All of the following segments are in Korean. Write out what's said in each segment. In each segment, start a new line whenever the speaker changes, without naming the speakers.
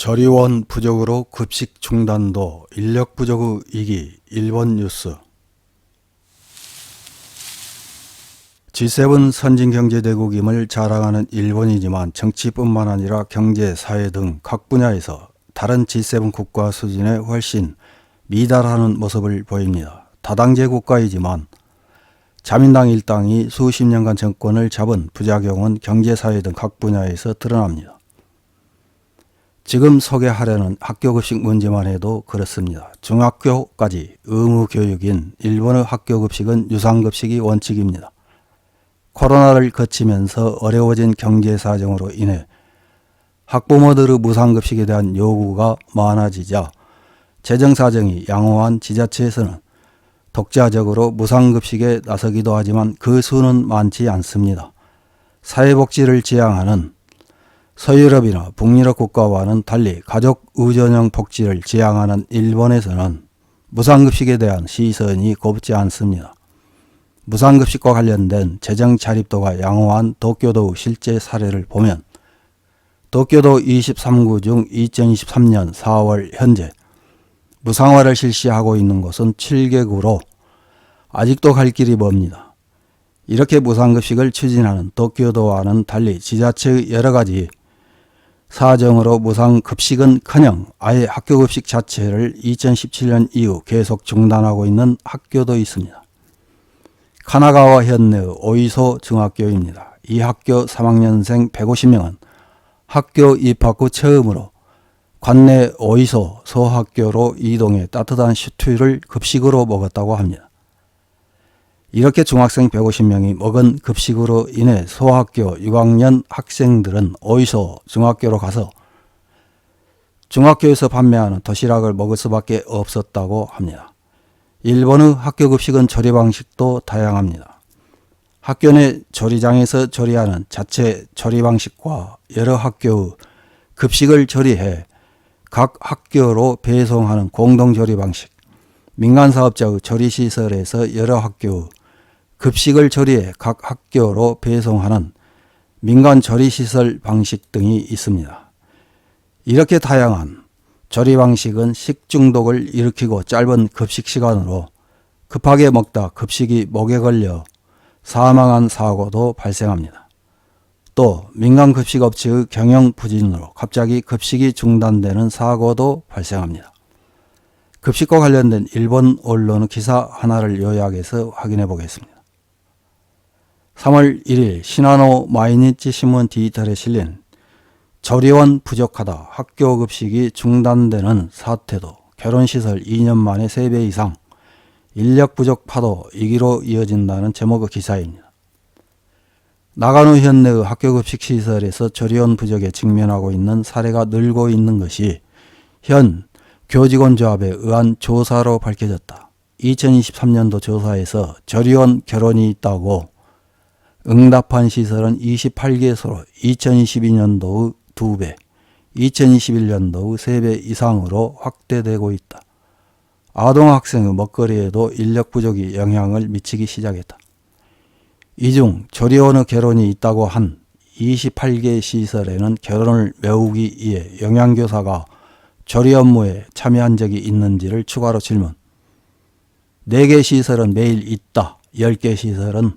저리원 부족으로 급식 중단도 인력 부족의 위기. 일본 뉴스. G7 선진경제대국임을 자랑하는 일본이지만 정치뿐만 아니라 경제, 사회 등 각 분야에서 다른 G7 국가 수준에 훨씬 미달하는 모습을 보입니다. 다당제 국가이지만 자민당 일당이 수십 년간 정권을 잡은 부작용은 경제, 사회 등 각 분야에서 드러납니다. 지금 소개하려는 학교급식 문제만 해도 그렇습니다. 중학교까지 의무교육인 일본의 학교급식은 유상급식이 원칙입니다. 코로나를 거치면서 어려워진 경제사정으로 인해 학부모들의 무상급식에 대한 요구가 많아지자 재정사정이 양호한 지자체에서는 독자적으로 무상급식에 나서기도 하지만 그 수는 많지 않습니다. 사회복지를 지향하는 서유럽이나 북유럽 국가와는 달리 가족 의존형 복지를 지향하는 일본에서는 무상급식에 대한 시선이 곱지 않습니다. 무상급식과 관련된 재정 자립도가 양호한 도쿄도의 실제 사례를 보면 도쿄도 23구 중 2023년 4월 현재 무상화를 실시하고 있는 곳은 7개구로 아직도 갈 길이 멉니다. 이렇게 무상급식을 추진하는 도쿄도와는 달리 지자체의 여러가지 사정으로 무상급식은커녕 아예 학교급식 자체를 2017년 이후 계속 중단하고 있는 학교도 있습니다. 카나가와 현내의 오이소 중학교입니다. 이 학교 3학년생 150명은 학교 입학 후 처음으로 관내 오이소 소학교로 이동해 따뜻한 슈트를 급식으로 먹었다고 합니다. 이렇게 중학생 150명이 먹은 급식으로 인해 소학교 6학년 학생들은 오이소 중학교로 가서 중학교에서 판매하는 도시락을 먹을 수밖에 없었다고 합니다. 일본의 학교급식은 조리 방식도 다양합니다. 학교 내 조리장에서 조리하는 자체 조리 방식과 여러 학교의 급식을 조리해 각 학교로 배송하는 공동조리 방식, 민간사업자의 조리시설에서 여러 학교의 급식을 조리해 각 학교로 배송하는 민간 조리시설 방식 등이 있습니다. 이렇게 다양한 조리 방식은 식중독을 일으키고 짧은 급식 시간으로 급하게 먹다 급식이 목에 걸려 사망한 사고도 발생합니다. 또 민간급식업체의 경영부진으로 갑자기 급식이 중단되는 사고도 발생합니다. 급식과 관련된 일본 언론의 기사 하나를 요약해서 확인해 보겠습니다. 3월 1일 시나노 마이니치 신문 디지털에 실린 조리원 부족하다 학교급식이 중단되는 사태도 결혼시설 2년 만에 3배 이상 인력 부족 파도 2기로 이어진다는 제목의 기사입니다. 나가노 현내의 학교급식 시설에서 조리원 부족에 직면하고 있는 사례가 늘고 있는 것이 현 교직원조합에 의한 조사로 밝혀졌다. 2023년도 조사에서 조리원 결혼이 있다고 응답한 시설은 28개소로 2022년도의 2배, 2021년도의 3배 이상으로 확대되고 있다. 아동학생의 먹거리에도 인력 부족이 영향을 미치기 시작했다. 이 중 조리원의 결혼이 있다고 한 28개 시설에는 결혼을 메우기 위해 영양교사가 조리 업무에 참여한 적이 있는지를 추가로 질문. 4개 시설은 매일 있다. 10개 시설은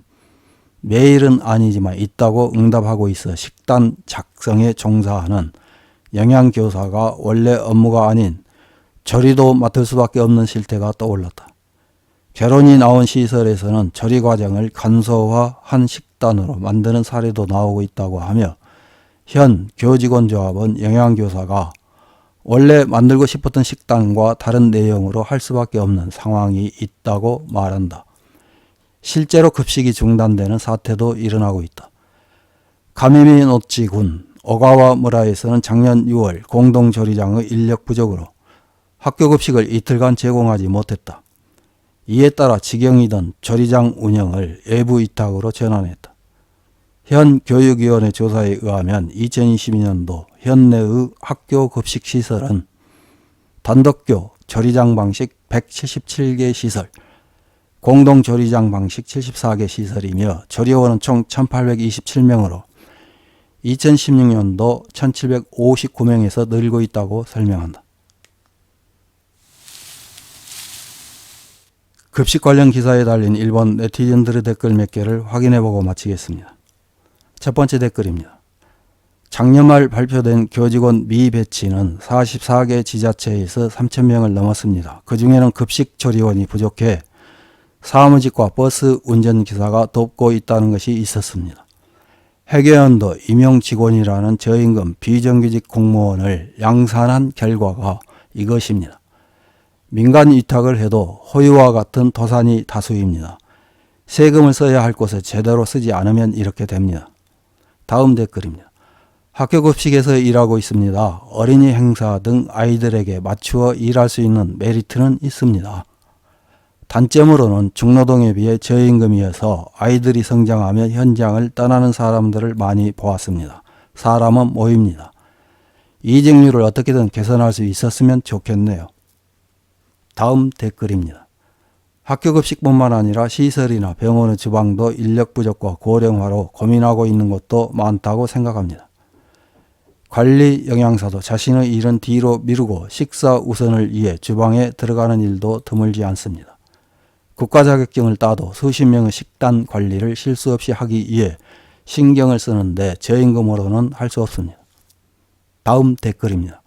매일은 아니지만 있다고 응답하고 있어 식단 작성에 종사하는 영양교사가 원래 업무가 아닌 조리도 맡을 수밖에 없는 실태가 떠올랐다. 결혼이 나온 시설에서는 조리 과정을 간소화한 식단으로 만드는 사례도 나오고 있다고 하며 현 교직원조합은 영양교사가 원래 만들고 싶었던 식단과 다른 내용으로 할 수밖에 없는 상황이 있다고 말한다. 실제로 급식이 중단되는 사태도 일어나고 있다. 가미미노치군 오가와무라에서는 작년 6월 공동조리장의 인력 부족으로 학교급식을 이틀간 제공하지 못했다. 이에 따라 직영이던 조리장 운영을 외부 위탁으로 전환했다. 현 교육위원회 조사에 의하면 2022년도 현내의 학교급식 시설은 단독교 조리장 방식 177개 시설, 공동조리장 방식 74개 시설이며 조리원은 총 1827명으로 2016년도 1759명에서 늘고 있다고 설명한다. 급식 관련 기사에 달린 일본 네티즌들의 댓글 몇 개를 확인해보고 마치겠습니다. 첫 번째 댓글입니다. 작년 말 발표된 교직원 미배치는 44개 지자체에서 3,000명을 넘었습니다. 그 중에는 급식 조리원이 부족해 사무직과 버스 운전기사가 돕고 있다는 것이 있었습니다. 회계연도 임용직원이라는 저임금 비정규직 공무원을 양산한 결과가 이것입니다. 민간 위탁을 해도 호유와 같은 도산이 다수입니다. 세금을 써야 할 곳에 제대로 쓰지 않으면 이렇게 됩니다. 다음 댓글입니다. 학교급식에서 일하고 있습니다. 어린이 행사 등 아이들에게 맞추어 일할 수 있는 메리트는 있습니다. 단점으로는 중노동에 비해 저임금이어서 아이들이 성장하며 현장을 떠나는 사람들을 많이 보았습니다. 사람은 모입니다. 이직률을 어떻게든 개선할 수 있었으면 좋겠네요. 다음 댓글입니다. 학교급식뿐만 아니라 시설이나 병원의 주방도 인력 부족과 고령화로 고민하고 있는 곳도 많다고 생각합니다. 관리 영양사도 자신의 일은 뒤로 미루고 식사 우선을 위해 주방에 들어가는 일도 드물지 않습니다. 국가 자격증을 따도 수십 명의 식단 관리를 실수 없이 하기 위해 신경을 쓰는데 저임금으로는 할 수 없습니다. 다음 댓글입니다.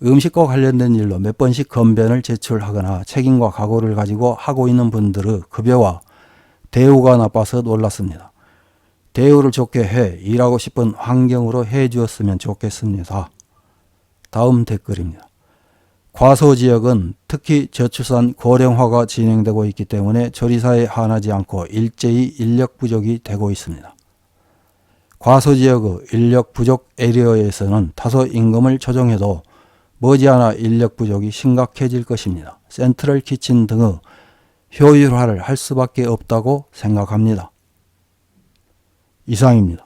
음식과 관련된 일로 몇 번씩 건변을 제출하거나 책임과 각오를 가지고 하고 있는 분들의 급여와 대우가 나빠서 놀랐습니다. 대우를 좋게 해 일하고 싶은 환경으로 해 주었으면 좋겠습니다. 다음 댓글입니다. 과소지역은 특히 저출산 고령화가 진행되고 있기 때문에 조리사에 한하지 않고 일제히 인력 부족이 되고 있습니다. 과소지역의 인력 부족 에리어에서는 다소 임금을 조정해도 머지않아 인력 부족이 심각해질 것입니다. 센트럴 키친 등의 효율화를 할 수밖에 없다고 생각합니다. 이상입니다.